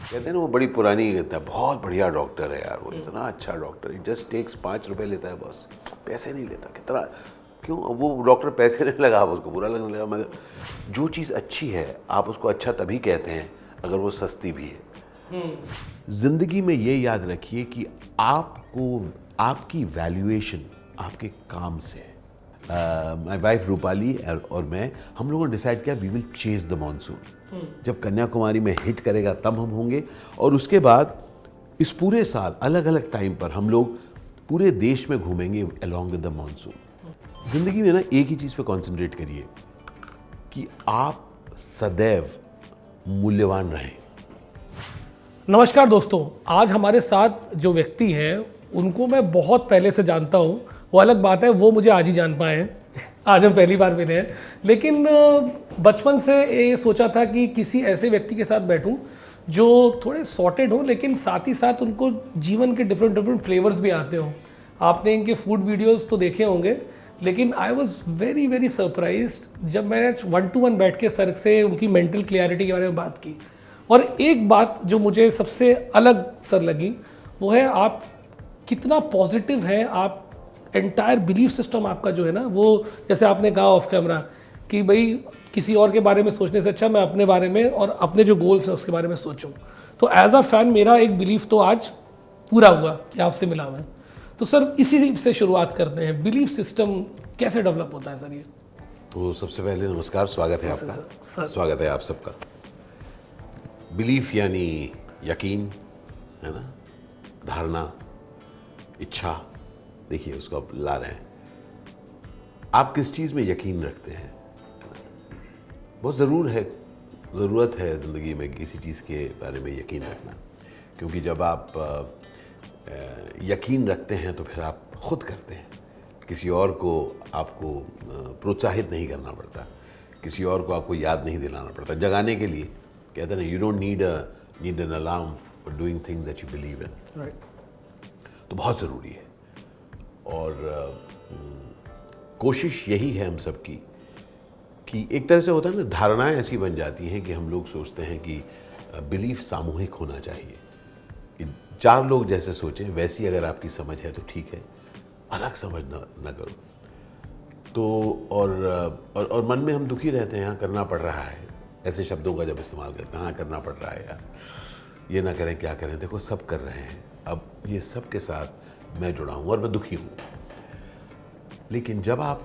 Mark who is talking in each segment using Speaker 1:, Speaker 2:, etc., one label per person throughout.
Speaker 1: कहते हैं ना वो बड़ी पुरानी कहता है, बहुत बढ़िया डॉक्टर है यार वो, इतना अच्छा डॉक्टर है, जस्ट टेक्स 5 रुपए लेता है बस, पैसे नहीं लेता। कितना क्यों? वो डॉक्टर पैसे नहीं लगा, आप उसको बुरा लगने लगा। मतलब जो चीज़ अच्छी है आप उसको अच्छा तभी कहते हैं अगर वो सस्ती भी है। ज़िंदगी में ये याद रखिए कि आपको आपकी वैल्यूएशन आपके काम से है। माई वाइफ रूपाली और मैं, हम लोगों ने डिसाइड किया we will chase the monsoon. जब कन्याकुमारी में हिट करेगा तब हम होंगे, और उसके बाद इस पूरे साल अलग अलग टाइम पर हम लोग पूरे देश में घूमेंगे अलॉन्ग विद द मॉनसून। जिंदगी में ना एक ही चीज़ पे कॉन्सेंट्रेट करिए कि आप सदैव मूल्यवान रहें।
Speaker 2: नमस्कार दोस्तों, आज हमारे साथ जो व्यक्ति हैं उनको मैं बहुत पहले से जानता हूँ। वो अलग बात है वो मुझे आज ही जान पाए हैं। आज हम पहली बार मिले हैं, लेकिन बचपन से ये सोचा था कि किसी ऐसे व्यक्ति के साथ बैठूं जो थोड़े सॉर्टेड हो, लेकिन साथ ही साथ उनको जीवन के डिफरेंट डिफरेंट फ्लेवर्स भी आते हों। आपने इनके फूड वीडियोस तो देखे होंगे, लेकिन I was very very surprised जब मैंने 1 to 1 बैठ के सर से उनकी मेंटल क्लियरिटी के बारे में बात की। और एक बात जो मुझे सबसे अलग सर लगी वो है आप कितना पॉजिटिव है। आप एंटायर बिलीफ सिस्टम आपका जो है ना, वो जैसे आपने कहा ऑफ कैमरा कि भाई किसी और के बारे में सोचने से अच्छा मैं अपने बारे में और अपने जो गोल्स हैं उसके बारे में सोचूं। तो एज अ फैन मेरा एक बिलीफ तो आज पूरा हुआ कि आपसे मिला मैं। तो सर इसी से शुरुआत करते हैं, बिलीफ सिस्टम कैसे डेवलप होता है सर ये?
Speaker 1: तो सबसे पहले नमस्कार, स्वागत है
Speaker 2: सर,
Speaker 1: आपका। स्वागत है आप सबका। बिलीफ यानी यकीन, है ना, धारणा, इच्छा। देखिए उसको आप ला रहे हैं, आप किस चीज़ में यकीन रखते हैं। बहुत ज़रूरत है ज़िंदगी में किसी चीज़ के बारे में यकीन रखना, क्योंकि जब आप यकीन रखते हैं तो फिर आप खुद करते हैं। किसी और को आपको प्रोत्साहित नहीं करना पड़ता, किसी और को आपको याद नहीं दिलाना पड़ता जगाने के लिए। कहते हैं ना, you don't need an alarm for doing things that you believe in.
Speaker 2: Right.
Speaker 1: तो बहुत ज़रूरी है। और कोशिश यही है हम सब की कि एक तरह से होता है ना, धारणाएं ऐसी बन जाती हैं कि हम लोग सोचते हैं कि बिलीफ सामूहिक होना चाहिए, कि 4 लोग जैसे सोचें वैसी अगर आपकी समझ है तो ठीक है, अलग समझ ना करो। तो और मन में हम दुखी रहते हैं, हाँ करना पड़ रहा है, ऐसे शब्दों का जब इस्तेमाल करते हैं, हाँ करना पड़ रहा है यार, ये ना करें क्या करें, देखो सब कर रहे हैं, अब ये सब के साथ मैं जुड़ा हूँ और मैं दुखी हूँ। लेकिन जब आप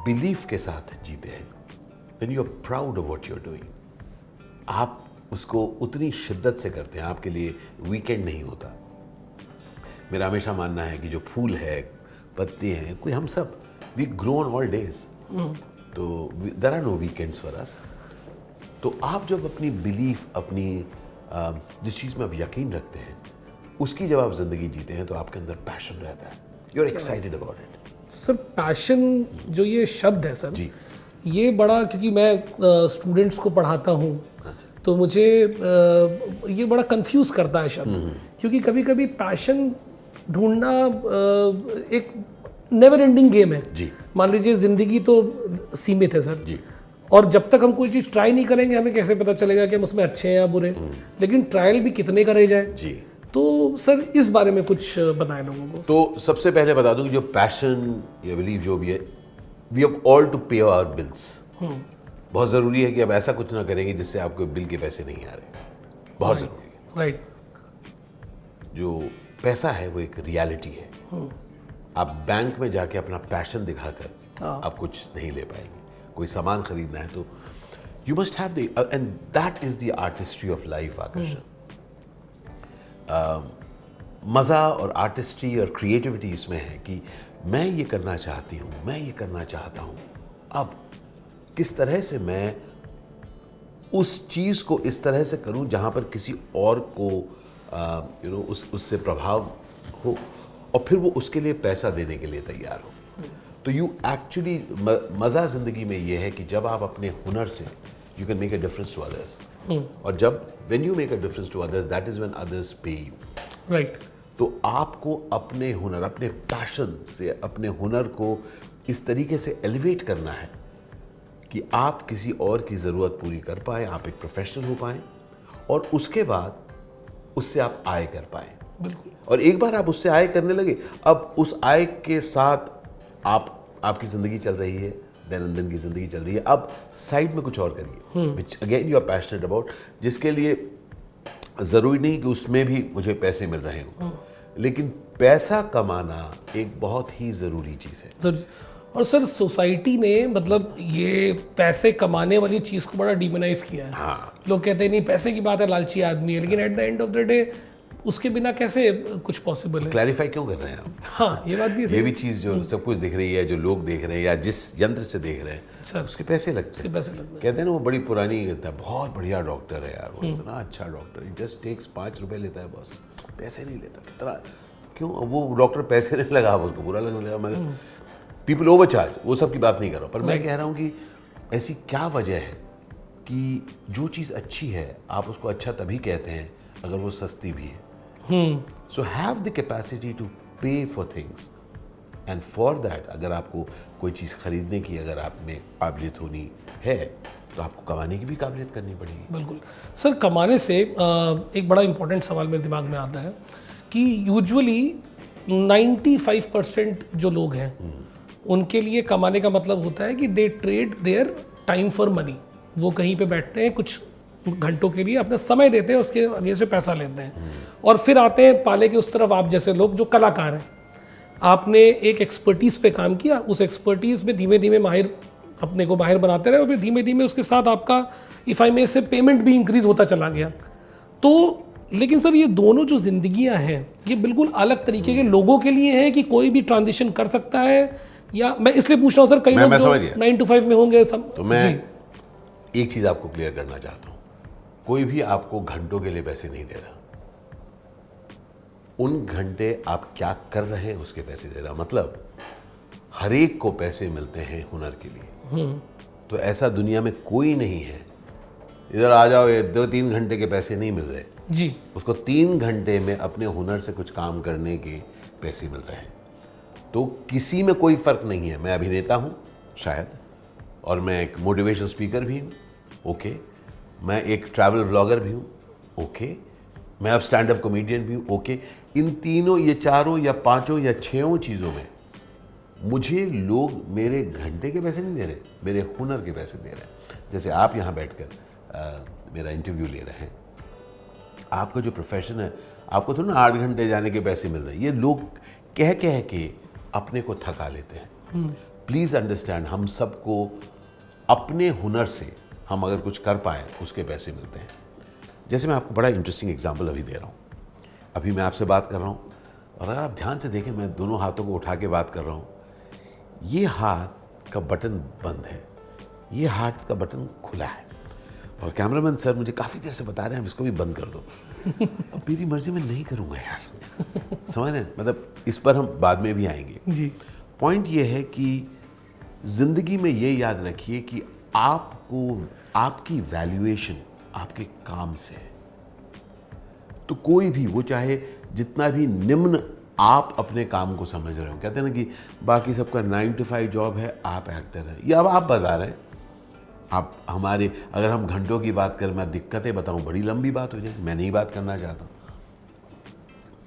Speaker 1: बिलीफ के साथ जीते हैं, then you are proud of what you're doing। आप उसको उतनी शिद्दत से करते हैं, आपके लिए वीकेंड नहीं होता। मेरा हमेशा मानना है कि जो फूल है, पत्ते हैं, कोई हम सब we grow on all days, तो there are no weekends for us. तो आप जब अपनी बिलीफ, अपनी जिस चीज़ में आप यकीन रखते हैं, उसकी जब आप जिंदगी जीते हैं तो आपके अंदर पैशन रहता है, you are excited about it.
Speaker 2: Sir passion जो ये शब्द है सर
Speaker 1: जी,
Speaker 2: ये बड़ा, क्योंकि मैं स्टूडेंट्स को पढ़ाता हूँ तो मुझे ये बड़ा कंफ्यूज करता है शब्द, क्योंकि कभी कभी पैशन ढूंढना एक नेवर एंडिंग गेम है।
Speaker 1: जी,
Speaker 2: मान लीजिए ज़िंदगी तो सीमित है सर
Speaker 1: जी,
Speaker 2: और जब तक हम कोई चीज़ ट्राई नहीं करेंगे हमें कैसे पता चलेगा कि हम उसमें अच्छे हैं या बुरे। लेकिन ट्रायल भी कितने करे जाए।
Speaker 1: जी।
Speaker 2: तो सर इस बारे में कुछ बताएं लोगों को।
Speaker 1: तो सबसे पहले बता दूं कि जो पैशन या बिलीव जो भी है, वी हैव ऑल टू पे आवर बिल्स। बहुत ज़रूरी है कि अब ऐसा कुछ ना करेंगे जिससे आपको बिल के पैसे नहीं आ रहे, बहुत ज़रूरी है।
Speaker 2: राइट।
Speaker 1: जो पैसा है वो एक रियलिटी है। आप बैंक में जाके अपना पैशन दिखाकर आप कुछ नहीं ले पाएंगे। कोई सामान खरीदना है तो you must have the, and that is the artistry of life. आकर्षण, मज़ा और आर्टिस्ट्री और क्रिएटिविटी इसमें है कि मैं ये करना चाहती हूँ, मैं ये करना चाहता हूँ, अब किस तरह से मैं उस चीज़ को इस तरह से करूँ जहाँ पर किसी और को उससे प्रभाव हो और फिर वो उसके लिए पैसा देने के लिए तैयार हो। तो यू एक्चुअली, मज़ा ज़िंदगी में ये है कि जब आप अपने हुनर से you can make a difference to others, और जब when you make a difference to others that is when others pay you.
Speaker 2: Right.
Speaker 1: तो आपको अपने हुनर, अपने पैशन से अपने हुनर को इस तरीके से एलिवेट करना है कि आप किसी और की ज़रूरत पूरी कर पाएँ, आप एक प्रोफेशनल हो पाएँ, और उसके बाद उससे आप आय कर पाए।
Speaker 2: बिल्कुल।
Speaker 1: और एक बार आप उससे आय करने लगे, अब उस आय के साथ आपकी ज़िंदगी चल रही है, दैनंदिन की ज़िंदगी चल रही है। अब साइड में कुछ और करिए, which again you are passionate about, जिसके लिए ज़रूरी नहीं कि उसमें भी मुझे पैसे मिल रहे हों, लेकिन पैसा कमाना एक बहुत ही ज़रूरी चीज़ है।
Speaker 2: और सर सोसाइटी ने मतलब ये पैसे कमाने वाली चीज़ को बड़ा डिमोनाइज किया है।
Speaker 1: हाँ,
Speaker 2: लोग कहते हैं नहीं पैसे की बात है, लालची आदमी है, लेकिन at the end of the day उसके बिना कैसे कुछ पॉसिबल है।
Speaker 1: क्लैरिफाई क्यों कर रहे हैं आप?
Speaker 2: हाँ, ये बात भी है
Speaker 1: ये भी चीज़ जो सब कुछ दिख रही है, जो लोग देख रहे हैं या जिस यंत्र से देख रहे हैं,
Speaker 2: सर
Speaker 1: उसके पैसे लगते
Speaker 2: उसके
Speaker 1: हैं।
Speaker 2: पैसे लगते हैं।
Speaker 1: कहते हैं ना वो बड़ी पुरानी कहता है, बहुत बढ़िया डॉक्टर है यार, वो इतना अच्छा डॉक्टर है, जस्ट टेक्स 5 रुपए लेता है बस, पैसे नहीं लेता। कितना क्यों? वो डॉक्टर पैसे नहीं लगा, उसको बुरा लगने लगा। मतलब पीपल ओवरचार्ज, वो सब की बात नहीं कर रहा हूँ, पर मैं कह रहा हूँ कि ऐसी क्या वजह है कि जो चीज़ अच्छी है आप उसको अच्छा तभी कहते हैं अगर वो सस्ती भी है। So have the capacity to pay for things, and for that अगर आपको कोई चीज़ खरीदने की अगर आप में काबिलियत होनी है तो आपको कमाने की भी काबिलियत करनी पड़ेगी।
Speaker 2: बिल्कुल। सर कमाने से एक बड़ा इंपॉर्टेंट सवाल मेरे दिमाग में आता है कि यूजुअली 95% जो लोग हैं उनके लिए कमाने का मतलब होता है कि दे trade their time for money. वो कहीं पे बैठते हैं, कुछ घंटों के लिए अपना समय देते हैं, उसके आगे से पैसा लेते हैं और फिर आते हैं पाले के उस तरफ आप जैसे लोग जो कलाकार हैं। आपने एक एक्सपर्टीज़ पे काम किया, उस एक्सपर्टीज़ में धीमे धीमे माहिर अपने को माहिर बनाते रहे और फिर धीमे धीमे उसके साथ आपका इफ़ आई मे से पेमेंट भी इंक्रीज होता चला गया। तो लेकिन सर ये दोनों जो जिंदगियां हैं ये बिल्कुल अलग तरीके के लोगों के लिए हैं कि कोई भी ट्रांजिशन कर सकता है, या मैं इसलिए पूछ रहा हूँ सर कई लोग जो 9 to 5 में होंगे सब।
Speaker 1: तो मैं एक चीज़ आपको क्लियर करना चाहता हूँ, कोई भी आपको घंटों के लिए पैसे नहीं दे रहा, उन घंटे आप क्या कर रहे हैं उसके पैसे दे रहा। मतलब हर एक को पैसे मिलते हैं हुनर के लिए। तो ऐसा दुनिया में कोई नहीं है इधर आ जाओ ये 2-3 घंटे के पैसे नहीं मिल रहे
Speaker 2: जी,
Speaker 1: उसको 3 घंटे में अपने हुनर से कुछ काम करने के पैसे मिल रहे हैं। तो किसी में कोई फ़र्क नहीं है। मैं अभिनेता हूँ शायद, और मैं एक मोटिवेशनल स्पीकर भी हूँ, ओके, मैं एक ट्रैवल व्लॉगर भी हूँ, ओके, मैं अब स्टैंड अप कॉमेडियन भी हूँ, ओके। इन तीनों, ये चारों या पांचों या छहों चीज़ों में मुझे लोग मेरे घंटे के पैसे नहीं दे रहे, मेरे हुनर के पैसे दे रहे हैं। जैसे आप यहाँ बैठकर मेरा इंटरव्यू ले रहे हैं, आपका जो प्रोफेशन है आपको तो ना 8 घंटे जाने के पैसे मिल रहे हैं। ये लोग कह कह के अपने को थका लेते हैं। प्लीज़ अंडरस्टैंड, हम सबको अपने हुनर से हम अगर कुछ कर पाएँ उसके पैसे मिलते हैं। जैसे मैं आपको बड़ा इंटरेस्टिंग एग्जांपल अभी दे रहा हूँ। अभी मैं आपसे बात कर रहा हूँ और अगर आप ध्यान से देखें, मैं दोनों हाथों को उठा के बात कर रहा हूँ। ये हाथ का बटन बंद है, ये हाथ का बटन खुला है, और कैमरामैन सर मुझे काफ़ी देर से बता रहे हैं इसको भी बंद कर दो। अब मेरी मर्जी में नहीं करूँगा यार, समझ रहे हैं? मतलब इस पर हम बाद में भी आएंगे
Speaker 2: जी।
Speaker 1: पॉइंट ये है कि ज़िंदगी में ये याद रखिए कि आपको, आपकी वैल्यूएशन आपके काम से है। तो कोई भी, वो चाहे जितना भी निम्न आप अपने काम को समझ रहे हो, कहते हैं ना कि बाकी सबका 9 to 5 जॉब है, आप एक्टर हैं, ये अब आप बता रहे हैं। आप हमारे, अगर हम घंटों की बात करें, मैं दिक्कतें बताऊं, बड़ी लंबी बात हो जाए, मैं नहीं बात करना चाहता।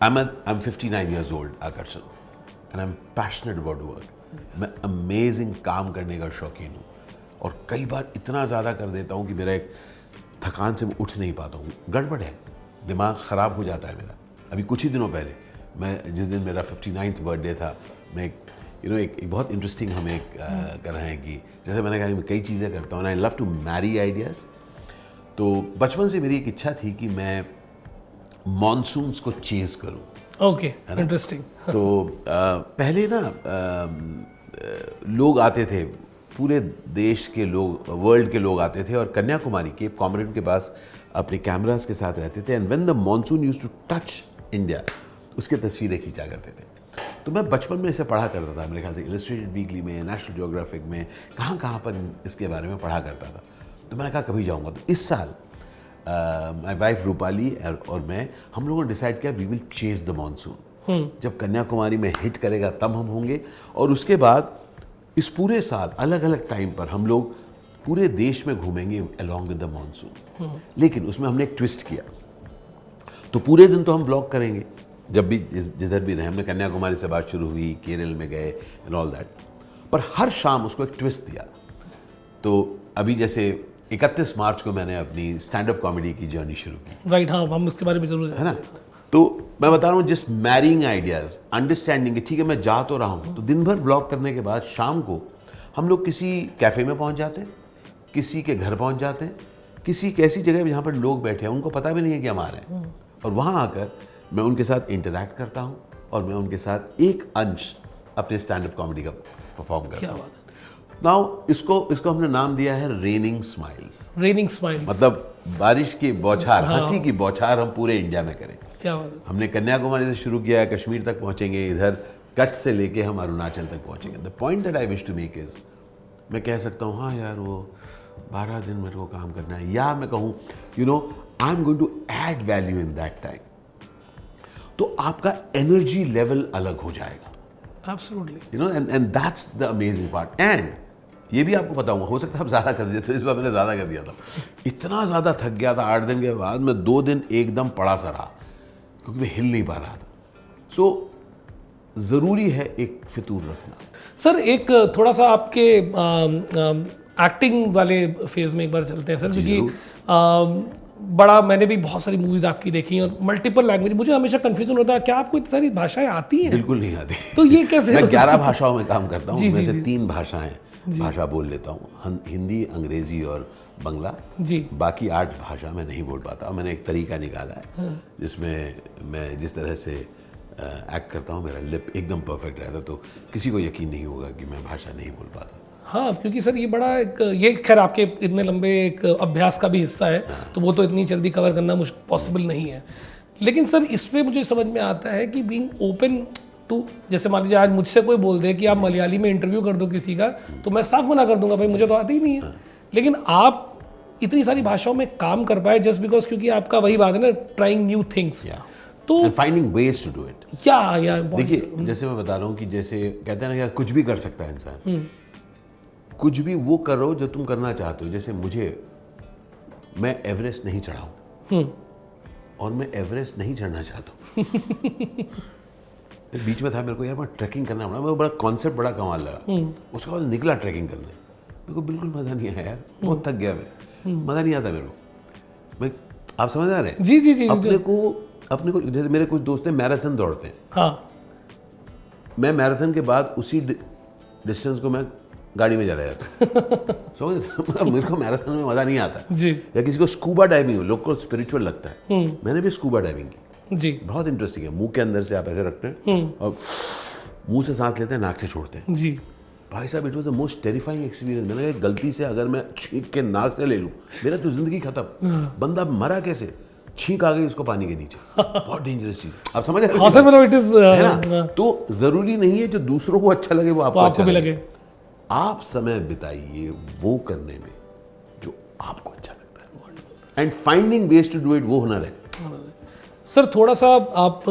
Speaker 1: I'm 59 years old, आकर्षण, and I'm passionate about work। मैं अमेजिंग काम करने का शौकीन हूँ, और कई बार इतना ज़्यादा कर देता हूँ कि मेरा एक थकान से मैं उठ नहीं पाता हूँ, गड़बड़ है, दिमाग ख़राब हो जाता है मेरा। अभी कुछ ही दिनों पहले, मैं जिस दिन मेरा 59th बर्थडे था, मैं एक बहुत इंटरेस्टिंग हम एक कर रहे हैं कि जैसे मैंने कहा मैं कई चीज़ें करता हूँ, I love to marry ideas. तो बचपन से मेरी एक इच्छा थी कि मैं मॉनसून्स को चेज़ करूँ।
Speaker 2: Okay, interesting.
Speaker 1: तो पहले ना लोग आते थे, पूरे देश के लोग, वर्ल्ड के लोग आते थे और कन्याकुमारी के कॉमरेड के पास अपने कैमरास के साथ रहते थे, and when the monsoon used to touch India, उसके तस्वीरें खींचा करते थे। तो मैं बचपन में इसे पढ़ा करता था, मेरे ख्याल से इलस्ट्रेटेड वीकली में, नेशनल ज्योग्राफिक में, कहाँ पर इसके बारे में पढ़ा करता था। तो मैंने कहा कभी जाऊँगा। तो इस साल माय वाइफ रूपाली और मैं, हम लोगों ने डिसाइड किया we will chase the monsoon. जब कन्याकुमारी में हिट करेगा तब हम होंगे, और उसके बाद इस पूरे साल अलग अलग टाइम पर हम लोग पूरे देश में घूमेंगे अलॉन्ग विद द मॉनसून। लेकिन उसमें हमने एक ट्विस्ट किया। तो पूरे दिन तो हम ब्लॉग करेंगे, जब भी जिधर भी रहे। हमने कन्याकुमारी से बात शुरू हुई, केरल में गए एंड ऑल दैट, पर हर शाम उसको एक ट्विस्ट दिया। तो अभी जैसे 31 मार्च को मैंने अपनी स्टैंड अप कॉमेडी की जर्नी शुरू की।
Speaker 2: राइट, हाँ, हम उसके बारे में जरूर
Speaker 1: है ना। तो मैं बता रहा हूँ, जिस मैरिंग आइडियाज, अंडरस्टैंडिंग कि ठीक है मैं जा तो रहा हूँ, तो दिन भर व्लॉग करने के बाद शाम को हम लोग किसी कैफ़े में पहुँच जाते हैं, किसी के घर पहुँच जाते हैं, किसी ऐसी जगह जहाँ पर लोग बैठे हैं, उनको पता भी नहीं है कि हम आ रहे हैं, और वहाँ आकर मैं उनके साथ इंटरैक्ट करता हूँ और मैं उनके साथ एक अंश अपने स्टैंड अप कॉमेडी का परफॉर्म करता
Speaker 2: क्या
Speaker 1: हूँ।
Speaker 2: बात है।
Speaker 1: नाउ इसको हमने नाम दिया है रेनिंग स्माइल्स।
Speaker 2: रेनिंग स्माइल्स,
Speaker 1: मतलब बारिश की बौछार, हंसी की बौछार हम पूरे इंडिया में करें।
Speaker 2: क्या बात है।
Speaker 1: हमने कन्याकुमारी से शुरू किया है, कश्मीर तक पहुंचेंगे, इधर कच्छ से लेके हम अरुणाचल तक पहुंचेंगे। The point that I wish to make is, मैं कह सकता हूँ हाँ यार वो 12 दिन मेरे को काम करना है, या मैं कहूँ you know I am going to add value in that time, तो आपका एनर्जी लेवल अलग हो जाएगा।
Speaker 2: Absolutely.
Speaker 1: You know, and that's the amazing part. And ये भी आपको बताऊंगा, हो सकता है आप ज़्यादा कर दिए, तो इस बार मैंने ज़्यादा कर दिया था। इतना ज़्यादा थक गया था 8 दिन के बाद, मैं 2 दिन एकदम पड़ा सा रहा क्योंकि मैं हिल नहीं पा रहा था। सो ज़रूरी है एक फितूर रखना।
Speaker 2: सर एक थोड़ा सा आपके एक्टिंग वाले फेज में एक बार चलते हैं सर, क्योंकि बड़ा मैंने भी बहुत सारी मूवीज आपकी देखी हैं और मल्टीपल लैंग्वेज, मुझे हमेशा कंफ्यूजन होता है क्या आपको इतनी सारी भाषाएं आती हैं?
Speaker 1: बिल्कुल नहीं आती।
Speaker 2: तो ये कैसे?
Speaker 1: मैं 11 भाषाओं में काम करता हूँ,
Speaker 2: जी,
Speaker 1: उनमें
Speaker 2: जी,
Speaker 1: से
Speaker 2: जी।
Speaker 1: 3 भाषा बोल लेता हूँ, हिंदी, अंग्रेजी और बंगला।
Speaker 2: जी।
Speaker 1: बाकी 8 भाषा मैं नहीं बोल पाता। मैंने एक तरीका निकाला है जिसमें मैं जिस तरह से एक्ट करता हूँ, मेरा लिप एकदम परफेक्ट रहता है, तो किसी को यकीन नहीं होगा कि मैं भाषा नहीं बोल पाता।
Speaker 2: हाँ, क्योंकि सर ये बड़ा एक, ये खैर आपके इतने लंबे एक अभ्यास का भी हिस्सा है, तो वो तो इतनी जल्दी कवर करना पॉसिबल नहीं है। लेकिन सर इसमें मुझे समझ में आता है कि बीइंग ओपन टू, जैसे मान लीजिए आज मुझसे कोई बोल दे कि आप मलयाली में इंटरव्यू कर दो किसी का, तो मैं साफ मना कर दूंगा, भाई मुझे तो आती ही नहीं है। लेकिन आप इतनी सारी भाषाओं में काम कर पाए जस्ट बिकॉज, क्योंकि आपका वही बात है ना, ट्राइंग न्यू थिंग्स। तो
Speaker 1: finding ways to do it.
Speaker 2: या
Speaker 1: देखिए, जैसे मैं बता रहा हूँ कि जैसे कहते हैं ना कि कुछ भी कर सकता है इंसान, कुछ भी वो कर रहा हो जो तुम करना चाहते हो। जैसे मैं एवरेस्ट नहीं चढ़ा हूं, और मैं एवरेस्ट नहीं चढ़ना चाहता हूं। बीच में था मेरे को यार ट्रैकिंग करना पड़ा, मेरे को बड़ा कॉन्सेप्ट बड़ा कमाल लगा। उसके बाद निकला ट्रैकिंग करने, मेरे को बिल्कुल मजा नहीं आया यार, बहुत थक गया मैं, मजा नहीं आता मेरे को। मैं, आप समझ आ रहे हैं?
Speaker 2: जी जी जी।
Speaker 1: अपने को जैसे मेरे कुछ दोस्त हैं मैराथन दौड़ते हैं,
Speaker 2: हाँ,
Speaker 1: मैं मैराथन के बाद उसी डिस्टेंस को मैं गाड़ी में जा रहा था। समझ, मेरे को मैराथन में मजा नहीं आता
Speaker 2: जी
Speaker 1: या किसी को स्कूबा डाइविंग हो, लोग को स्पिरिचुअल लगता है, मैंने भी स्कूबा डाइविंग की,
Speaker 2: जी
Speaker 1: बहुत इंटरेस्टिंग है। मुंह के अंदर से आप ऐसे रखते हैं और मुंह से सांस लेते हैं, नाक से छोड़ते हैं।
Speaker 2: जी।
Speaker 1: भाई साहब, it was the most terrifying experience. मैंने कहा गलती से अगर मैं छींक के नाक से ले लूं, मेरा तो जिंदगी खत्म। बंदा मरा कैसे? छींक आ गई उसको पानी के नीचे। बहुत डेंजरस चीज, आप समझ रहे हैं?
Speaker 2: हाँ सर, मतलब इट इज
Speaker 1: है ना। तो जरूरी नहीं है जो दूसरों को अच्छा लगे वो आपको
Speaker 2: आपको
Speaker 1: अच्छा
Speaker 2: भी
Speaker 1: लगे।
Speaker 2: लगे।
Speaker 1: आप समय बिताइए वो करने में जो आपको अच्छा लगता है, and finding ways to do it, वो हुनर है।
Speaker 2: सर थोड़ा सा आप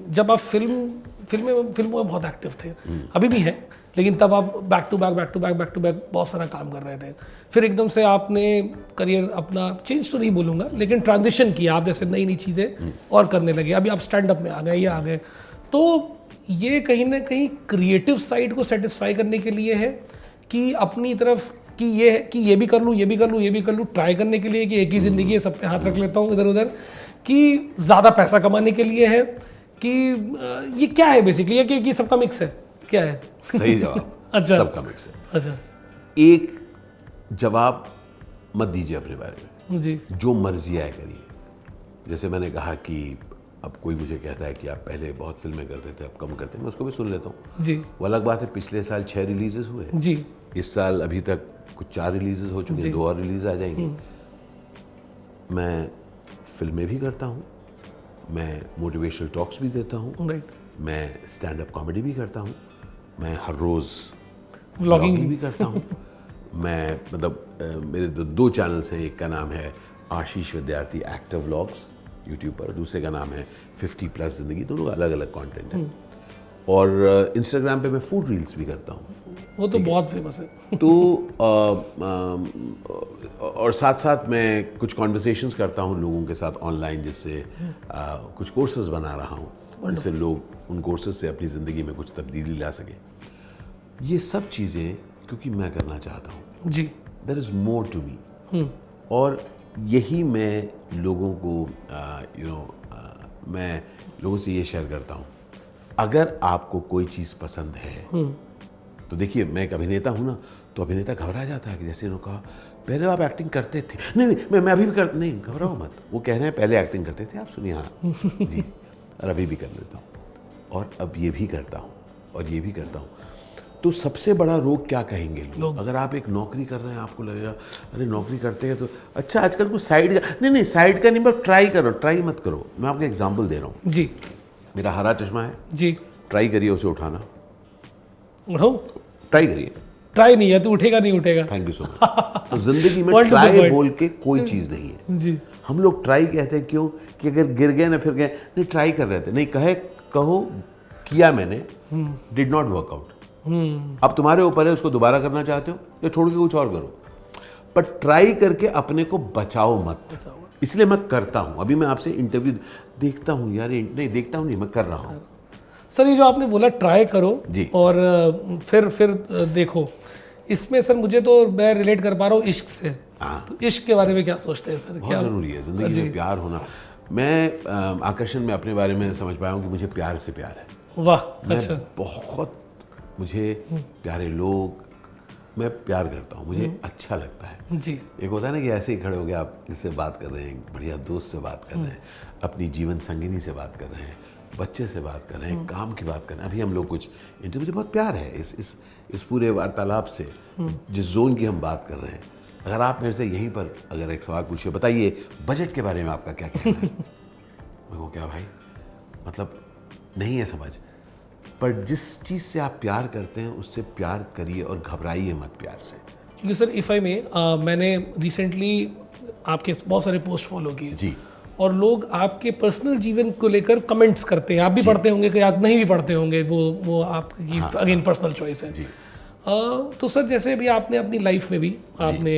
Speaker 2: जब आप फिल्मों में बहुत एक्टिव थे, अभी भी हैं, लेकिन तब आप बैक टू बैक बहुत सारा काम कर रहे थे, फिर एकदम से आपने करियर अपना चेंज तो नहीं बोलूँगा, लेकिन ट्रांजिशन किया आप, जैसे नई चीज़ें और करने लगे। अभी आप स्टैंड अप में आ गए, ये आ गए, तो ये कहीं ना कहीं क्रिएटिव साइड को सेटिस्फाई करने के लिए है कि अपनी तरफ कि ये भी कर लूँ, ट्राई करने के लिए कि एक ही ज़िंदगी है, सब पे हाथ रख लेता हूँ इधर उधर, कि ज़्यादा पैसा कमाने के लिए है, कि ये क्या है बेसिकली? ये कि सबका मिक्स है, क्या है?
Speaker 1: सही जवाब।
Speaker 2: अच्छा,
Speaker 1: सबका मिक्स है।
Speaker 2: अच्छा,
Speaker 1: एक जवाब मत दीजिए अपने बारे में,
Speaker 2: जी
Speaker 1: जो मर्जी आए करिए। जैसे मैंने कहा कि अब कोई मुझे कहता है कि आप पहले बहुत फिल्में करते थे, अब कम करते हैं, मैं उसको भी सुन लेता हूँ।
Speaker 2: जी
Speaker 1: वो अलग बात है, पिछले साल 6 रिलीजेस हुए,
Speaker 2: जी
Speaker 1: इस साल अभी तक कुछ 4 रिलीजेस हो चुकी हैं, 2 और रिलीज आ जाएंगी। मैं फिल्में भी करता हूँ, मैं मोटिवेशनल टॉक्स भी देता हूँ,
Speaker 2: राइट,
Speaker 1: मैं स्टैंड अप कॉमेडी भी करता हूँ, मैं हर रोज़
Speaker 2: व्लॉगिंग
Speaker 1: व्लॉगिंग भी करता हूँ। मैं मेरे 2 चैनल्स हैं, एक का नाम है आशीष विद्यार्थी एक्टर व्लॉग्स यूट्यूब पर, दूसरे का नाम है 50+ जिंदगी, दोनों अलग अलग कंटेंट है। और इंस्टाग्राम पे मैं फूड रील्स भी करता हूँ।
Speaker 2: वो तो बहुत फेमस है।
Speaker 1: तो और साथ साथ मैं कुछ कॉन्वर्सेशंस करता हूँ लोगों के साथ ऑनलाइन, जिससे कुछ कोर्सेज बना रहा हूँ, जिससे लोग उन कोर्सेज से अपनी ज़िंदगी में कुछ तब्दीली ला सकें। ये सब चीज़ें क्योंकि मैं करना चाहता हूँ।
Speaker 2: जी।
Speaker 1: There is more to me, और यही मैं लोगों को मैं लोगों से ये शेयर करता हूँ। अगर आपको कोई चीज़ पसंद है तो देखिए, मैं एक अभिनेता हूँ ना, तो अभिनेता घबरा जाता है कि जैसे उन्होंने कहा पहले आप एक्टिंग करते थे, नहीं मैं अभी भी कर, नहीं घबराओ मत, वो कह रहे हैं पहले एक्टिंग करते थे, आप सुनिए हाँ जी, और अभी भी कर लेता हूँ, और अब ये भी करता हूँ, और ये भी करता हूँ। तो सबसे बड़ा रोग क्या कहेंगे लोग? अगर आप एक नौकरी कर रहे हैं, आपको लगेगा अरे नौकरी करते हैं तो अच्छा, आजकल को साइड का नहीं, साइड का नहीं, बस ट्राई करो, ट्राई मत करो। मैं आपको एग्जाम्पल दे रहा हूँ
Speaker 2: जी।
Speaker 1: मेरा हरा चश्मा है
Speaker 2: जी।
Speaker 1: ट्राई करिए उसे उठाना,
Speaker 2: उठाओ,
Speaker 1: ट्राई करिए।
Speaker 2: ट्राई नहीं है तो उठेगा नहीं उठेगा।
Speaker 1: Thank you so much. तो जिंदगी में
Speaker 2: Wonderful
Speaker 1: ट्राई
Speaker 2: point.
Speaker 1: बोल के कोई चीज नहीं है।
Speaker 2: जी।
Speaker 1: हम लोग ट्राई कहते हैं क्यों? कि अगर गिर गए ना फिर गए, नहीं ट्राई कर रहे थे, नहीं कहो किया मैंने, डिड नॉट वर्क आउट। अब तुम्हारे ऊपर है, उसको दोबारा करना चाहते हो या छोड़ के कुछ और करो, पर ट्राई करके अपने को बचाओ मत। इसलिए मैं करता हूं। अभी मैं आपसे इंटरव्यू देखता हूं यार, नहीं देखता हूं, नहीं मैं कर रहा हूं।
Speaker 2: सर, ये जो आपने बोला ट्राई करो
Speaker 1: जी।
Speaker 2: और फिर देखो, इसमें सर मुझे तो मैं रिलेट कर पा रहा हूँ इश्क से।
Speaker 1: हाँ।
Speaker 2: तो इश्क के बारे में क्या सोचते हैं सर?
Speaker 1: बहुत ज़रूरी है ज़िंदगी में प्यार होना। मैं आकर्षण में अपने बारे में समझ पाया हूँ कि मुझे प्यार से प्यार है।
Speaker 2: वाह,
Speaker 1: मैं
Speaker 2: अच्छा।
Speaker 1: बहुत, मुझे प्यारे लोग, मैं प्यार करता हूँ, मुझे अच्छा लगता है।
Speaker 2: जी।
Speaker 1: एक होता है ना कि ऐसे ही खड़े हो गए, आप इससे बात कर रहे हैं, बढ़िया दोस्त से बात कर रहे हैं, अपनी जीवन संगिनी से बात कर रहे हैं, बच्चे से बात कर रहे हैं, काम की बात कर रहे हैं। अभी हम लोग कुछ इंटरव्यू, मुझे बहुत प्यार है इस पूरे वार्तालाप से, जिस जोन की हम बात कर रहे हैं। अगर आप मेरे से यहीं पर अगर एक सवाल पूछिए, बताइए बजट के बारे में आपका क्या कहना है? मैं कहूँ क्या भाई, मतलब नहीं है समझ, पर जिस चीज़ से आप प्यार करते हैं उससे प्यार करिए और घबराइए मत प्यार से।
Speaker 2: क्योंकि सर इफ़ आई में मैंने रिसेंटली आपके बहुत सारे पोस्ट फॉलो किए
Speaker 1: जी।
Speaker 2: और लोग आपके पर्सनल जीवन को लेकर कमेंट्स करते हैं। आप भी पढ़ते होंगे कि आप नहीं भी पढ़ते होंगे, वो आपकी अगेन पर्सनल चॉइस है।
Speaker 1: जी।
Speaker 2: तो सर जैसे अभी आपने अपनी लाइफ में भी आपने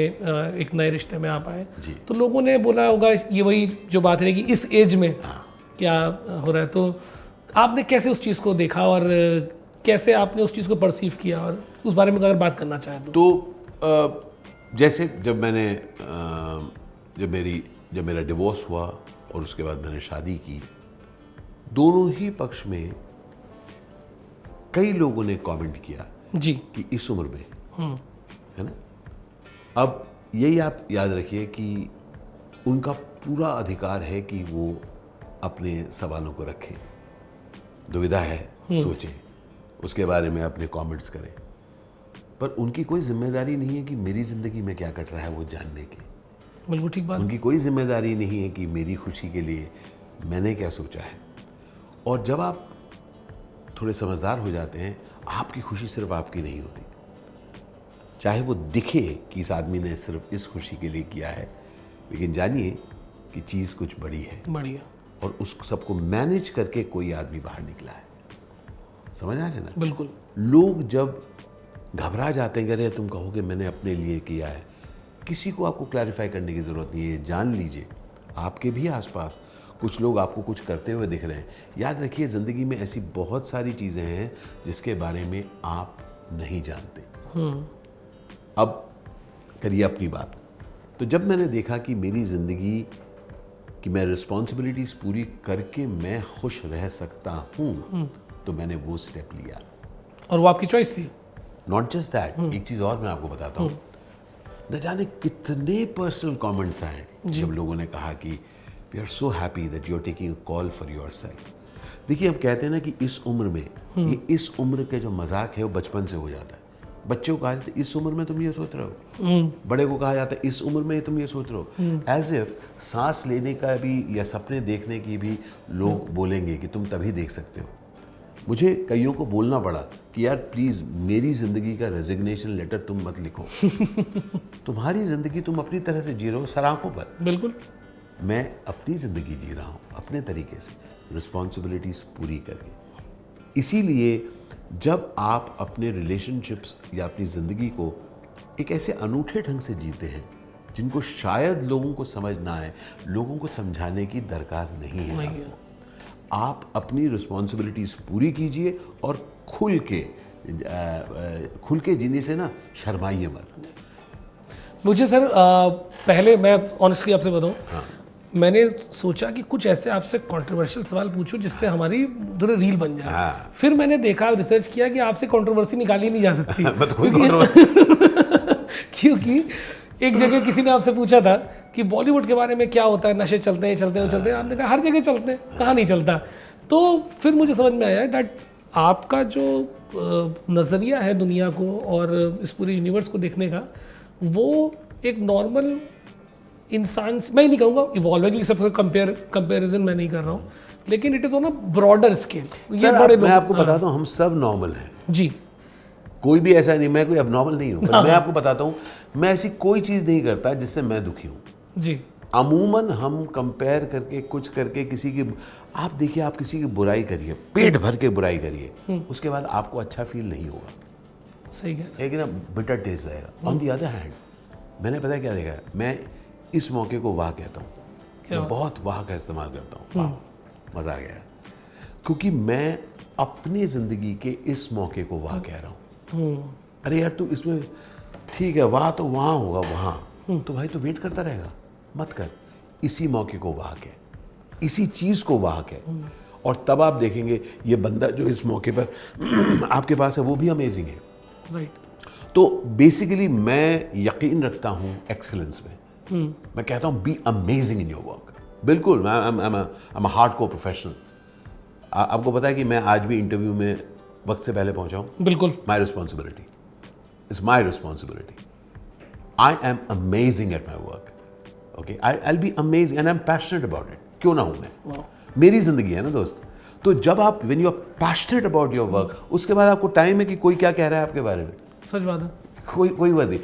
Speaker 2: एक नए रिश्ते में आप आए, तो लोगों ने बोला होगा ये वही जो बात है कि इस एज में क्या हो रहा है, तो आपने कैसे उस चीज़ को देखा और कैसे आपने उस चीज़ को परसीव किया, और उस बारे में अगर बात करना चाहें
Speaker 1: तो जैसे जब मैंने जब मेरा डिवोर्स हुआ और उसके बाद मैंने शादी की, दोनों ही पक्ष में कई लोगों ने कमेंट किया
Speaker 2: जी
Speaker 1: कि इस उम्र में, है ना। अब यही आप याद रखिए कि उनका पूरा अधिकार है कि वो अपने सवालों को रखें, दुविधा है सोचें, उसके बारे में अपने कमेंट्स करें, पर उनकी कोई जिम्मेदारी नहीं है कि मेरी ज़िंदगी में क्या कट रहा है वो जानने की।
Speaker 2: बिल्कुल ठीक बात।
Speaker 1: उनकी कोई जिम्मेदारी नहीं है कि मेरी खुशी के लिए मैंने क्या सोचा है। और जब आप थोड़े समझदार हो जाते हैं, आपकी खुशी सिर्फ आपकी नहीं होती, चाहे वो दिखे कि इस आदमी ने सिर्फ इस खुशी के लिए किया है, लेकिन जानिए कि चीज़ कुछ बड़ी है,
Speaker 2: बढ़िया,
Speaker 1: और उस सबको मैनेज करके कोई आदमी बाहर निकला है। समझ आ रहे हैं ना?
Speaker 2: बिल्कुल।
Speaker 1: लोग जब घबरा जाते हैं कि अरे तुम कहोगे मैंने अपने लिए किया है, किसी को आपको क्लैरिफाई करने की ज़रूरत नहीं है। जान लीजिए आपके भी आसपास कुछ लोग आपको कुछ करते हुए दिख रहे हैं। याद रखिए ज़िंदगी में ऐसी बहुत सारी चीज़ें हैं जिसके बारे में आप नहीं जानते। अब करिए अपनी बात। तो जब मैंने देखा कि मेरी ज़िंदगी कि मैं रिस्पॉन्सिबिलिटीज़ पूरी करके मैं खुश रह सकता हूँ, तो मैंने वो स्टेप लिया।
Speaker 2: और वो आपकी चॉइस थी।
Speaker 1: नॉट जस्ट दैट, एक चीज़ और मैं आपको बताता हूँ। न जाने कितने पर्सनल कमेंट्स आए जब लोगों ने कहा कि we are so happy that you are taking a call for yourself. देखिए, हम कहते हैं ना कि इस उम्र में, ये इस उम्र के जो मजाक है वो बचपन से हो जाता है। बच्चों को कहा जाता है इस उम्र में तुम ये सोच रहे हो, बड़े को कहा जाता है इस उम्र में तुम ये सोच रहे हो। एज इफ सांस लेने का भी या सपने देखने की भी लोग बोलेंगे कि तुम तभी देख सकते हो। मुझे कईयों को बोलना पड़ा कि यार प्लीज़ मेरी ज़िंदगी का रेजिग्नेशन लेटर तुम मत लिखो। तुम्हारी ज़िंदगी तुम अपनी तरह से जी रहे हो, सराखों पर।
Speaker 2: बिल्कुल।
Speaker 1: मैं अपनी ज़िंदगी जी रहा हूँ अपने तरीके से, रिस्पॉन्सिबिलिटीज़ पूरी करके। इसीलिए जब आप अपने रिलेशनशिप्स या अपनी ज़िंदगी को एक ऐसे अनूठे ढंग से जीते हैं जिनको शायद लोगों को समझ ना आए, लोगों को समझाने की दरकार नहीं है।
Speaker 2: नहीं है।
Speaker 1: आप अपनी रिस्पॉन्सिबिलिटीज़ पूरी कीजिए और खुल के जीने से ना शर्माइए मत।
Speaker 2: मुझे सर पहले मैं ऑनेस्टली आपसे बताऊं,
Speaker 1: हाँ।
Speaker 2: मैंने सोचा कि कुछ ऐसे आपसे कंट्रोवर्शियल सवाल पूछूं जिससे हमारी थोड़ी रील बन जाए।
Speaker 1: हाँ।
Speaker 2: फिर मैंने देखा, रिसर्च किया कि आपसे कंट्रोवर्सी निकाली नहीं जा सकती।
Speaker 1: मैं तो कोई controversy-
Speaker 2: क्योंकि एक जगह किसी ने आपसे पूछा था कि बॉलीवुड के बारे में क्या होता है, नशे चलते हैं चलते हैं चलते हैं, आपने कहा हर जगह चलते हैं, कहाँ नहीं चलता। तो फिर मुझे समझ में आया दैट आपका जो नज़रिया है दुनिया को और इस पूरे यूनिवर्स को देखने का, वो एक नॉर्मल इंसान से, मैं नहीं कहूँगा इवॉल्व है क्योंकि सबका कंपेरिजन मैं नहीं कर रहा हूँ, लेकिन it is on a broader scale. ये बड़े
Speaker 1: मैं आपको बताता हूँ, हम सब नॉर्मल हैं
Speaker 2: जी,
Speaker 1: कोई भी ऐसा नहीं, मैं कोई अब नॉर्मल नहीं हूँ, पर मैं आपको बताता हूँ मैं ऐसी कोई चीज़ नहीं करता जिससे मैं दुखी हूँ।
Speaker 2: जी,
Speaker 1: अमूमन हम कंपेयर करके कुछ करके किसी की, आप देखिए आप किसी की बुराई करिए, पेट भर के बुराई करिए, उसके बाद आपको अच्छा फील नहीं होगा,
Speaker 2: सही कह
Speaker 1: एक ना बिटर टेस्ट रहेगा। ऑन दी अदर हैंड मैंने पता है क्या देखा है, मैं इस मौके को वाह कहता हूँ, मैं बहुत वाह का इस्तेमाल करता हूँ, वाह, मज़ा आ गया, क्योंकि मैं अपनी ज़िंदगी के इस मौके को वाह कह रहा हूँ। अरे यार तू इसमें ठीक है, वाह तो वहाँ होगा, वहाँ तो भाई तो वेट करता रहेगा, मत कर, इसी मौके को वाह कह, इसी चीज़ को वाह कह, और तब आप देखेंगे ये बंदा जो इस मौके पर आपके पास है वो भी अमेजिंग है।
Speaker 2: राइट।
Speaker 1: तो बेसिकली मैं यकीन रखता हूँ एक्सीलेंस में। मैं कहता हूँ be amazing in your work. बिल्कुल, I am a hardcore professional. आपको पता है कि मैं आज भी इंटरव्यू में वक्त से पहले पहुंचा हूँ।
Speaker 2: बिल्कुल।
Speaker 1: My responsibility, it's my responsibility. I am amazing at my work, okay, I will be amazing and I am passionate about it. क्यों ना हूँ मैं, मेरी जिंदगी है ना दोस्त। तो जब आप when you are passionate about your work, उसके बाद आपको टाइम है कि कोई क्या कह रहा है आपके बारे में,
Speaker 2: सच बात है।
Speaker 1: कोई बात नहीं।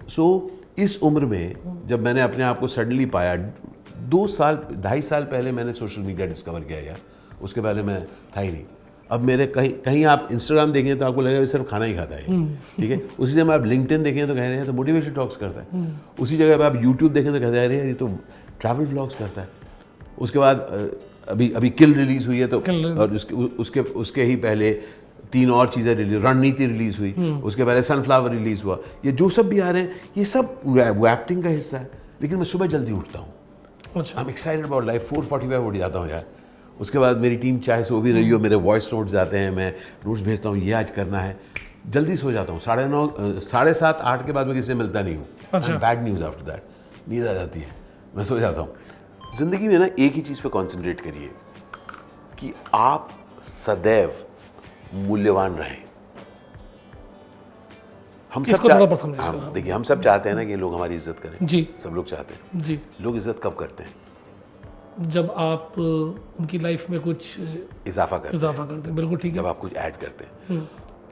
Speaker 1: सो इस उम्र में जब मैंने अपने आप को सडनली पाया, 2.5 साल पहले मैंने सोशल मीडिया डिस्कवर किया यार, उसके पहले मैं था ही नहीं। अब मेरे कहीं आप इंस्टाग्राम देखेंगे तो आपको लगेगा सिर्फ खाना ही खाता है, ठीक है। उसी जगह आप लिंक्डइन देखेंगे तो कह रहे हैं तो मोटिवेशन टॉक्स करता है। उसी जगह पर आप यूट्यूब देखें तो कहते हैं ये तो ट्रैवल व्लॉग्स करता है। उसके बाद अभी किल रिलीज हुई है तो, और उसके ही पहले 3 और चीज़ें रिलीज, रणनीति रिलीज हुई, उसके पहले सनफ्लावर रिलीज हुआ। ये जो सब भी आ रहे हैं ये सब वो एक्टिंग का हिस्सा है। लेकिन मैं सुबह जल्दी उठता हूँ,
Speaker 2: अच्छा।
Speaker 1: I am excited about life. 4:45 उठ जाता हूँ यार। उसके बाद मेरी टीम चाहे सो भी रही हो, मेरे वॉइस नोट्स आते हैं, मैं नोट्स भेजता हूँ, ये आज करना है। जल्दी सो जाता हूँ, 9:30 7:30 8 के बाद मैं किसी से मिलता नहीं हूँ।
Speaker 2: अच्छा।
Speaker 1: बैड न्यूज़ आफ्टर दैट, नींद आ जाती है, मैं सो जाता हूँ। ज़िंदगी में ना एक ही चीज़ पे कॉन्सेंट्रेट करिए कि आप सदैव मूल्यवान रहें। हम सब देखिए, हम सब चाहते हैं ना कि लोग हमारी इज्जत करें।
Speaker 2: जी,
Speaker 1: सब लोग चाहते हैं
Speaker 2: जी।
Speaker 1: लोग इज्जत कब करते हैं?
Speaker 2: जब आप उनकी लाइफ में कुछ
Speaker 1: इजाफा करते
Speaker 2: हैं। बिल्कुल ठीक है।
Speaker 1: जब आप कुछ ऐड करते हैं।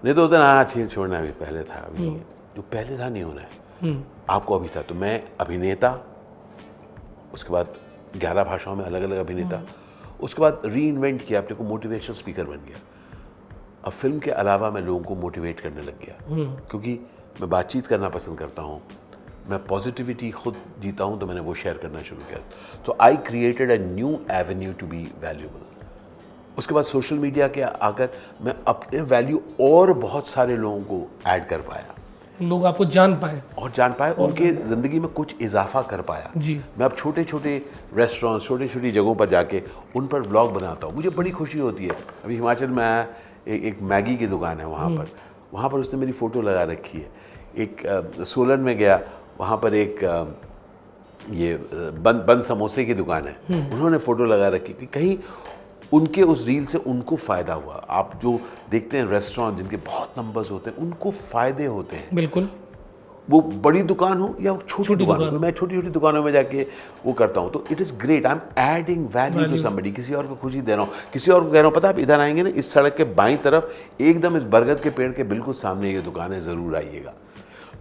Speaker 1: नहीं तो होता ना, ठीक छोड़ना, अभी पहले था, अभी नहीं है। जो पहले था नहीं होना है, आपको अभी था। तो मैं अभिनेता, उसके बाद 11 भाषाओं में अलग अलग अभिनेता, उसके बाद री इन्वेंट किया अपने को, मोटिवेशनल स्पीकर बन गया। अब फिल्म के अलावा मैं लोगों को मोटिवेट करने लग गया, क्योंकि मैं बातचीत करना पसंद करता हूँ, मैं पॉजिटिविटी खुद जीता हूँ, तो मैंने वो शेयर करना शुरू किया। तो I created a new avenue to be valuable. उसके बाद सोशल मीडिया के आकर मैं अपने वैल्यू और बहुत सारे लोगों को ऐड कर पाया,
Speaker 2: लोग आपको जान पाए,
Speaker 1: उनके ज़िंदगी में कुछ इजाफा कर पाया।
Speaker 2: जी।
Speaker 1: मैं अब छोटे छोटे रेस्टोरेंट्स, छोटी छोटी जगहों पर जाके उन पर व्लॉग बनाता हूँ, मुझे बड़ी खुशी होती है। अभी हिमाचल में आया, एक मैगी की दुकान है वहाँ पर उसने मेरी फ़ोटो लगा रखी है। एक सोलन में गया, वहाँ पर एक ये बंद समोसे की दुकान है, उन्होंने फ़ोटो लगा रखी कि कहीं उनके उस रील से उनको फ़ायदा हुआ। आप जो देखते हैं रेस्टोरेंट जिनके बहुत नंबर्स होते हैं, उनको फ़ायदे होते हैं।
Speaker 2: बिल्कुल।
Speaker 1: वो बड़ी दुकान हो या छोटी दुकान हो, मैं छोटी छोटी दुकानों में जाके वो करता हूँ। तो it is great, I am adding value to somebody, किसी और को खुशी दे रहा हूँ, किसी और को कह रहा हूँ पता आप इधर आएंगे ना, इस सड़क के बाईं तरफ एकदम इस बरगद के पेड़ के बिल्कुल सामने ये दुकान है, ज़रूर आइएगा।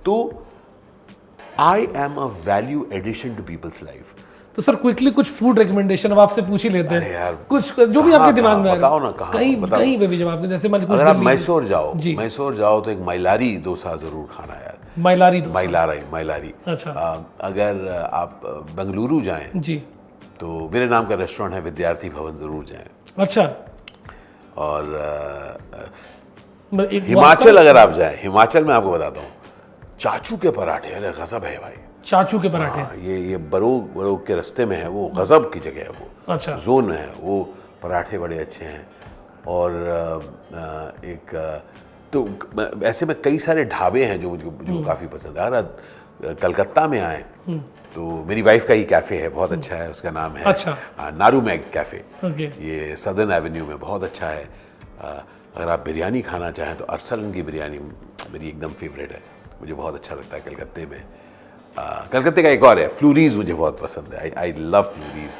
Speaker 1: तो I am a value addition to people's life.
Speaker 2: तो सर क्विकली कुछ फूड रिकमेंडेशन अब आपसे पूछ ही लेते
Speaker 1: अरे
Speaker 2: हैं,
Speaker 1: यार,
Speaker 2: कुछ जो भी आपके दिमाग में आ रहा
Speaker 1: बताओ ना, कहाँ
Speaker 2: कहीं
Speaker 1: बताओ।
Speaker 2: कहीं पे भी जब आपके जैसे मान कुछ
Speaker 1: अगर आप
Speaker 2: दिल्ली-
Speaker 1: मैसूर जाओ,
Speaker 2: जी।
Speaker 1: मैसूर जाओ तो एक माइलारी डोसा जरूर खाना यार।
Speaker 2: माइलारी डोसा।
Speaker 1: माइलारी।
Speaker 2: अच्छा।
Speaker 1: अगर आप बेंगलुरु जाएं
Speaker 2: जी।
Speaker 1: तो मेरे नाम का रेस्टोरेंट है, विद्यार्थी भवन, जरूर जाएं।
Speaker 2: अच्छा।
Speaker 1: और
Speaker 2: एक
Speaker 1: हिमाचल अगर आप जाएं, हिमाचल में आपको बताता हूँ, चाचू के पराठे, अरे गजब है भाई।
Speaker 2: चाचू के पराठे।
Speaker 1: हाँ, ये बरोग के रास्ते में है, वो गजब की जगह है, वो
Speaker 2: अच्छा।
Speaker 1: जोन है, वो पराठे बड़े अच्छे हैं। और तो ऐसे में कई सारे ढाबे हैं जो काफ़ी पसंद है। अगर कलकत्ता में आए तो मेरी वाइफ का ही कैफ़े है, बहुत अच्छा है, उसका नाम है
Speaker 2: अच्छा।
Speaker 1: नारू मैग कैफ़े।
Speaker 2: ओके।
Speaker 1: ये सदर्न एवेन्यू में बहुत अच्छा है। अगर आप बिरयानी खाना चाहें तो अरसलन की बिरयानी मेरी एकदम फेवरेट है, मुझे बहुत अच्छा लगता है कलकत्ते में। कलकत्ते का एक और है फ्लूरीज, मुझे बहुत पसंद है, आई लव फ्लूरीज।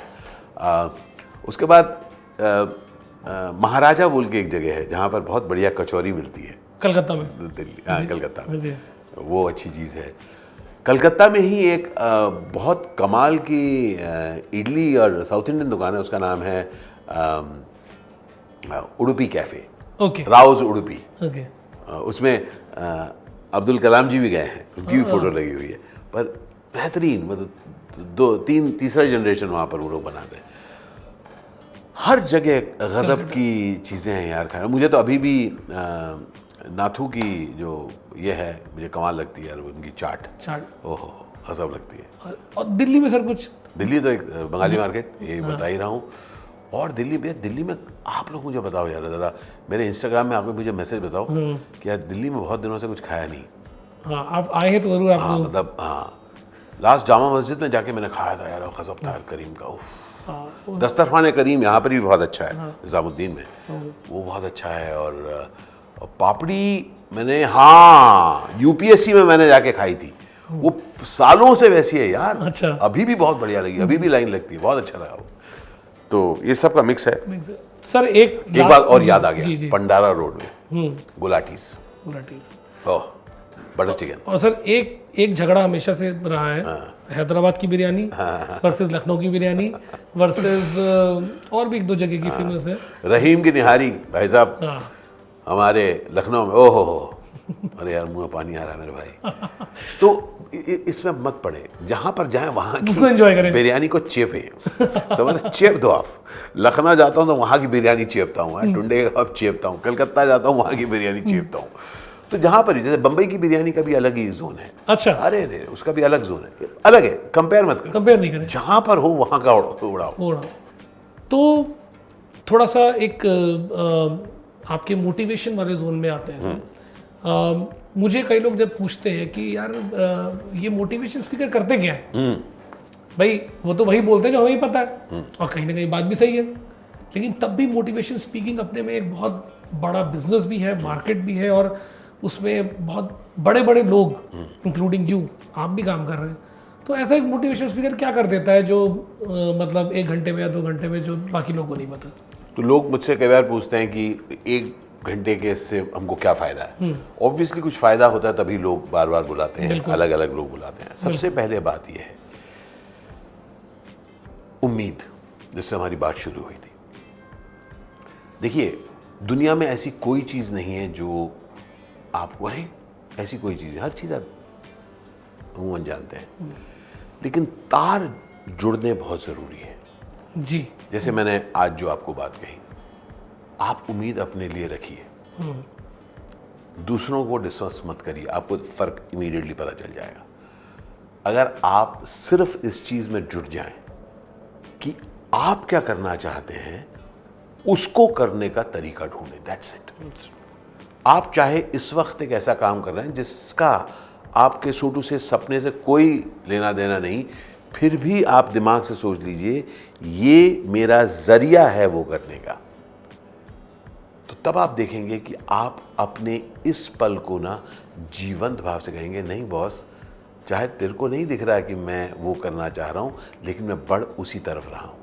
Speaker 1: उसके बाद महाराजा बोल के एक जगह है जहाँ पर बहुत बढ़िया कचौरी मिलती है,
Speaker 2: कलकत्ता में।
Speaker 1: दिल्ली, हाँ कलकत्ता में,
Speaker 2: जी।
Speaker 1: वो अच्छी चीज़ है। कलकत्ता में ही एक बहुत कमाल की इडली और साउथ इंडियन दुकान है, उसका नाम है Udupi cafe,
Speaker 2: okay.
Speaker 1: Rouse Udupi.
Speaker 2: Okay.
Speaker 1: उसमें अब्दुल कलाम जी भी गए हैं, उनकी भी फोटो लगी हुई है। पर बेहतरीन, मतलब तीसरा जनरेशन वहाँ पर वो लोग बनाते हैं। हर जगह गजब की चीज़ें हैं यार खाना। मुझे तो अभी भी नाथू की जो ये है मुझे कमाल लगती है यार, उनकी चाट, ओहो गजब लगती है।
Speaker 2: और दिल्ली में सर कुछ?
Speaker 1: दिल्ली तो एक बंगाली मार्केट, ये बता ही रहा हूँ। और दिल्ली में आप लोग मुझे बताओ यार ज़रा, मेरे इंस्टाग्राम में आप लोग मुझे मैसेज बताओ कि यार दिल्ली में बहुत दिनों से कुछ खाया नहीं।
Speaker 2: हाँ, आप आए हैं तो ज़रूर आपको।
Speaker 1: हाँ मतलब, हाँ लास्ट जामा मस्जिद में जाके मैंने खाया था यार, गजब था करीम का। उफ, दस्तरखान करीम यहाँ पर भी बहुत अच्छा है, निज़ामुद्दीन में, वो बहुत अच्छा है। और पापड़ी मैंने, हाँ यूपीएससी में मैंने जाके खाई थी, वो सालों से वैसी है यार।
Speaker 2: अच्छा।
Speaker 1: अभी भी बहुत बढ़िया लगी, अभी भी लाइन लगती है, बहुत अच्छा लगा वो। तो ये सब का मिक्स है।
Speaker 2: सर एक
Speaker 1: बात और याद आ गया, पंडारा रोड में गुलाटीज, ओह बटर चिकन।
Speaker 2: और सर एक झगड़ा हमेशा से रहा है, हैदराबाद की बिरयानी वर्सेस लखनऊ की बिरयानी वर्सेस और भी एक दो जगह की फेमस है,
Speaker 1: रहीम की निहारी भाई साहब हमारे लखनऊ में, ओहो हो, अरे यार मुंह में पानी आ रहा है मेरे भाई। तो इसमें मत पड़े, जहां पर जाए वहां की
Speaker 2: उसको एंजॉय करें,
Speaker 1: बिरयानी को चेपे, समझ चेप दो आप। लखनऊ जाता हूँ तो वहां की बिरयानी चेपता हूँ, टुंडे का कबाब चेपता हूँ, कलकत्ता जाता हूँ वहां की बिरयानी चेपता हूँ। तो जहां पर जैसे बंबई की बिरयानी का भी अलग ही जोन है।
Speaker 2: अच्छा।
Speaker 1: अरे उसका भी अलग जोन है, अलग है, कंपेयर मत करो,
Speaker 2: कंपेयर नहीं करें,
Speaker 1: जहां पर हो वहां का उड़ाओ।
Speaker 2: तो थोड़ा सा एक आपके मोटिवेशन वाले जोन में आते हैं सर। मुझे कई लोग जब पूछते हैं कि यार ये मोटिवेशन स्पीकर करते क्या है, भाई वो तो वही बोलते हैं जो हमें ही पता है, और कहीं ना कहीं बात भी सही है, लेकिन तब भी मोटिवेशन स्पीकिंग अपने में एक बहुत बड़ा बिजनेस भी है, मार्केट भी है, और उसमें बहुत बड़े बड़े लोग इंक्लूडिंग यू, आप भी काम कर रहे हैं। तो ऐसा एक मोटिवेशन स्पीकर क्या कर देता है जो मतलब 1 घंटे में या 2 घंटे में जो बाकी लोगों को नहीं पता?
Speaker 1: तो लोग मुझसे कई बार पूछते हैं कि 1 घंटे के इससे हमको क्या फ़ायदा है। ऑब्वियसली कुछ फ़ायदा होता है तभी लोग बार बार बुलाते हैं, अलग अलग लोग बुलाते हैं। सबसे पहले बात यह है उम्मीद, जिससे हमारी बात शुरू हुई थी। देखिए दुनिया में ऐसी कोई चीज़ नहीं है जो आपको, अरे ऐसी कोई चीज़ है, हर चीज़ आप अमूमन जानते हैं, लेकिन तार जुड़ने बहुत ज़रूरी है
Speaker 2: जी।
Speaker 1: जैसे मैंने आज जो आपको बात कही, आप उम्मीद अपने लिए रखिए, दूसरों को डिस्कस मत करिए, आपको फ़र्क इमीडिएटली पता चल जाएगा। अगर आप सिर्फ इस चीज़ में जुट जाएं कि आप क्या करना चाहते हैं, उसको करने का तरीका ढूंढें, दैट्स इट। आप चाहे इस वक्त एक ऐसा काम कर रहे हैं जिसका आपके सोटू से सपने से कोई लेना देना नहीं, फिर भी आप दिमाग से सोच लीजिए ये मेरा जरिया है वो करने का, तो तब आप देखेंगे कि आप अपने इस पल को ना जीवंत भाव से कहेंगे, नहीं बॉस, चाहे तेरे को नहीं दिख रहा है कि मैं वो करना चाह रहा हूं, लेकिन मैं बढ़ उसी तरफ रहा हूं।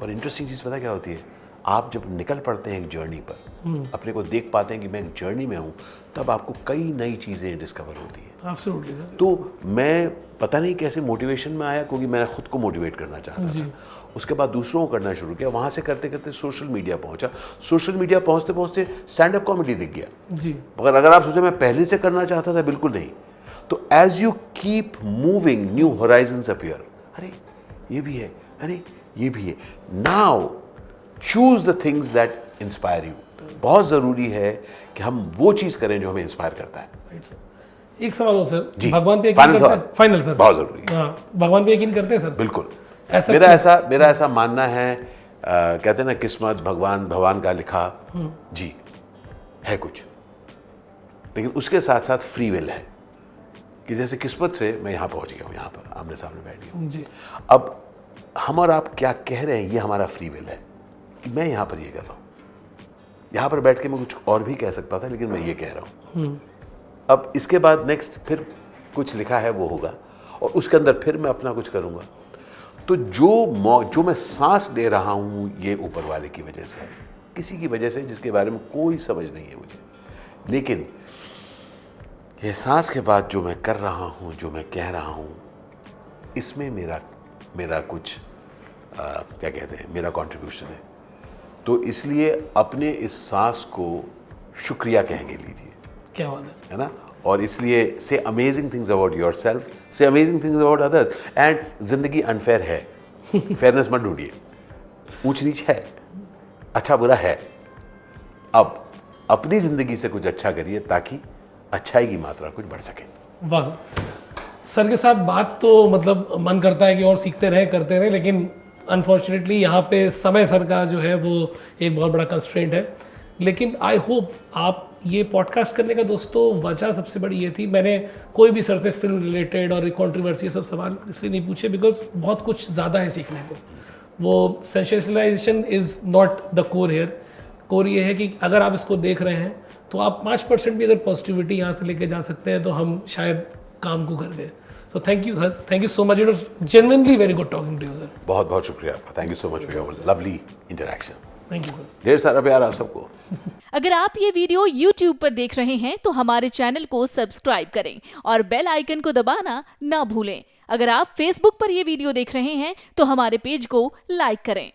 Speaker 1: और इंटरेस्टिंग चीज़ पता क्या होती है, आप जब निकल पड़ते हैं एक जर्नी पर, अपने को देख पाते हैं कि मैं एक जर्नी में हूँ, तब आपको कई नई चीज़ें डिस्कवर होती हैं।
Speaker 2: Absolutely sir.
Speaker 1: तो मैं पता नहीं कैसे मोटिवेशन में आया, क्योंकि मैंने खुद को मोटिवेट करना चाहता था। उसके बाद दूसरों को करना शुरू किया, वहाँ से करते करते सोशल मीडिया पहुँचा। सोशल मीडिया पहुँचते पहुँचते स्टैंड अप कॉमेडी दिख गया
Speaker 2: जी।
Speaker 1: मगर अगर आप सोचें मैं पहले से करना चाहता था, बिल्कुल नहीं। तो as you keep moving new horizons appear, अरे ये भी है, अरे ये भी है। Now choose the things that inspire you. बहुत ज़रूरी है कि हम वो चीज़ करें जो हमें इंस्पायर करता है।
Speaker 2: Right sir. एक सवाल हो सर,
Speaker 1: जी,
Speaker 2: भगवान पे यकीन
Speaker 1: फाइनल
Speaker 2: करते
Speaker 1: सवाल।
Speaker 2: हैं? फाइनल सर,
Speaker 1: बहुत ज़रूरी है।
Speaker 2: हाँ, भगवान पे यकीन करते हैं सर?
Speaker 1: बिल्कुल।
Speaker 2: ऐसा
Speaker 1: मेरा ऐसा मानना है, कहते हैं ना किस्मत भगवान का लिखा, जी है कुछ, लेकिन उसके साथ साथ फ्री विल है कि जैसे किस्मत से मैं यहाँ पहुँच गया हूँ, यहाँ पर आमने सामने बैठ गया हूँ।
Speaker 2: जी।
Speaker 1: अब हम और आप क्या कह रहे हैं, ये हमारा फ्री विल है कि मैं यहाँ पर ये कर रहा हूँ। यहाँ पर बैठ के मैं कुछ और भी कह सकता था, लेकिन मैं ये कह रहा हूँ। अब इसके बाद नेक्स्ट फिर कुछ लिखा है वो होगा, और उसके अंदर फिर मैं अपना कुछ करूँगा। तो जो मैं सांस ले रहा हूँ, ये ऊपर वाले की वजह से है, किसी की वजह से जिसके बारे में कोई समझ नहीं है मुझे। लेकिन ये सांस के बाद जो मैं कर रहा हूँ, जो मैं कह रहा हूँ, इसमें मेरा कुछ क्या कहते हैं, मेरा कंट्रीब्यूशन है। तो इसलिए अपने इस सांस को शुक्रिया कहेंगे, लीजिए।
Speaker 2: क्या बात
Speaker 1: है ना। और इसलिए से अमेजिंग थिंग्स अबाउट योरसेल्फ, से amazing things about others. And जिंदगी अनफेयर है, फेयरनेस मत ढूंढिए। ऊंच नीच है, अच्छा बुरा है। अब अपनी जिंदगी से कुछ अच्छा करिए ताकि अच्छाई की मात्रा कुछ बढ़ सके।
Speaker 2: वाह सर के साथ बात तो मतलब मन करता है कि और सीखते रहे, करते रहे, लेकिन अनफॉर्चुनेटली यहाँ पे समय सर का जो है वो एक बहुत बड़ा कंस्ट्रेंट है। लेकिन आई होप आप ये पॉडकास्ट करने का दोस्तों वजह सबसे बड़ी ये थी, मैंने कोई भी सर से फिल्म रिलेटेड और कंट्रोवर्सी सब सवाल इसलिए नहीं पूछे बिकॉज बहुत कुछ ज़्यादा है सीखने को। वो sensationalization is not the core here. Core ये है कि अगर आप इसको देख रहे हैं तो आप 5% भी अगर पॉजिटिविटी यहाँ से लेके जा सकते हैं तो हम शायद काम को कर दें। So thank you sir, thank you so much. It was genuinely very good talking to you sir.
Speaker 1: बहुत बहुत शुक्रिया आपका। Thank you so much for your lovely interaction.
Speaker 2: Thank you sir.
Speaker 1: ढेर सारा प्यार आप सबको।
Speaker 3: अगर आप ये वीडियो YouTube पर देख रहे हैं तो हमारे चैनल को सब्सक्राइब करें और बेल आइकन को दबाना ना भूलें। अगर आप Facebook पर ये वीडियो देख रहे हैं तो हमारे पेज को लाइक करें।